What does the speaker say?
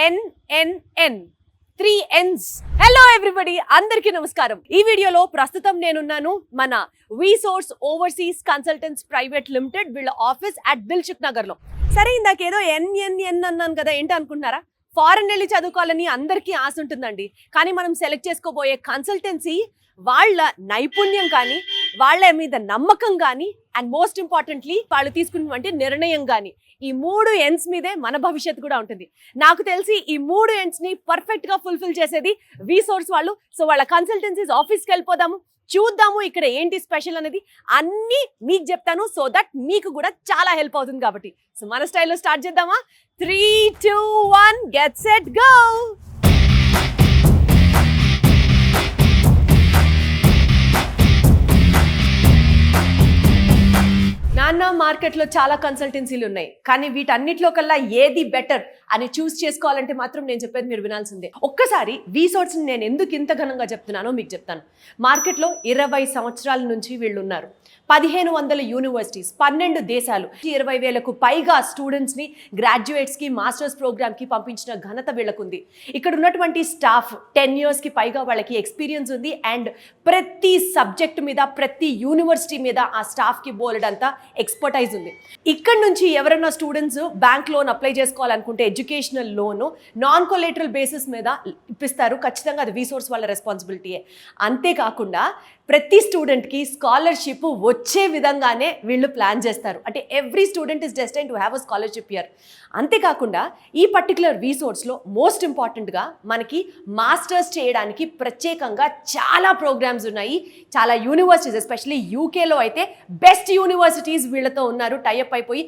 NNN 3 N's. Hello everybody, అందరికీ నమస్కారం. ఈ వీడియోలో ప్రస్తుతం నేనున్నాను మన resource overseas consultants private limited వీళ్ళ ఆఫీస్ అట్ దిల్సుఖ్ నగర్ లో. సరే, ఇందాకేదో NNN అన్నాను కదా, ఏంటి అనుకుంటున్నారా? ఫారెన్ వెళ్ళి చదువుకోవాలని అందరికీ ఆశ ఉంటుందండి. కానీ మనం సెలెక్ట్ చేసుకోబోయే కన్సల్టెన్సీ వాళ్ళ నైపుణ్యం కానీ, వాళ్ళ మీద నమ్మకం కానీ, అండ్ మోస్ట్ ఇంపార్టెంట్లీ వాళ్ళు తీసుకున్నటువంటి నిర్ణయం కానీ, ఈ 3 N's మీదే మన భవిష్యత్తు కూడా ఉంటుంది. నాకు తెలిసి ఈ 3 N's ని పర్ఫెక్ట్ గా ఫుల్ఫిల్ చేసేది రీసోర్స్ వాళ్ళు. సో వాళ్ళ కన్సల్టెన్సీస్ ఆఫీస్కి వెళ్ళిపోదాము, చూద్దాము ఇక్కడ ఏంటి స్పెషల్ అనేది అన్ని మీకు చెప్తాను. సో దట్ మీకు కూడా చాలా హెల్ప్ అవుతుంది కాబట్టి. సో మన స్టైల్లో స్టార్ట్ చేద్దామా? 3, 2, 1 గెట్ సెట్ గో. నాన్న, మార్కెట్లో చాలా కన్సల్టెన్సీలు ఉన్నాయి, కానీ వీటన్నిటిలో కల్లా ఏది బెటర్ అని చూస్ చేసుకోవాలంటే మాత్రం నేను చెప్పేది మీరు వినాల్సిందే. ఒక్కసారి రీసోర్స్ని నేను ఎందుకు ఇంత ఘనంగా చెప్తున్నానో మీకు చెప్తాను. మార్కెట్లో 20 సంవత్సరాల నుంచి వీళ్ళు ఉన్నారు. 1500 యూనివర్సిటీస్, 12 దేశాలు, 20,000కు పైగా స్టూడెంట్స్ని గ్రాడ్యుయేట్స్కి మాస్టర్స్ ప్రోగ్రామ్కి పంపించిన ఘనత వీళ్ళకుంది. ఇక్కడ ఉన్నటువంటి స్టాఫ్ 10 yearsకి పైగా వాళ్ళకి ఎక్స్పీరియన్స్ ఉంది. అండ్ ప్రతి సబ్జెక్ట్ మీద, ప్రతి యూనివర్సిటీ మీద ఆ స్టాఫ్కి బోలెడంతా ఎక్స్పర్టైజ్ ఉంది. ఇక్కడ నుంచి ఎవరైనా స్టూడెంట్స్ బ్యాంక్ లోన్ అప్లై చేసుకోవాలనుకుంటే educational loan non collateral basis మీద ఇప్పిస్తారు. ఖచ్చితంగా అది రీసోర్స్ వాళ్ళ రెస్పాన్సిబిలిటీయే. అంతేకాకుండా ప్రతి స్టూడెంట్కి స్కాలర్షిప్ వచ్చే విధంగానే వీళ్ళు ప్లాన్ చేస్తారు. అంటే every student is destined to have a scholarship year. అంతేకాకుండా ఈ పర్టికులర్ రీసోర్స్లో మోస్ట్ ఇంపార్టెంట్గా మనకి మాస్టర్స్ చేయడానికి ప్రత్యేకంగా చాలా ప్రోగ్రామ్స్ ఉన్నాయి. చాలా యూనివర్సిటీస్, ఎస్పెషల్లీ యూకేలో అయితే బెస్ట్ యూనివర్సిటీస్ వీళ్ళతో ఉన్నారు, టైఅప్ అయిపోయి.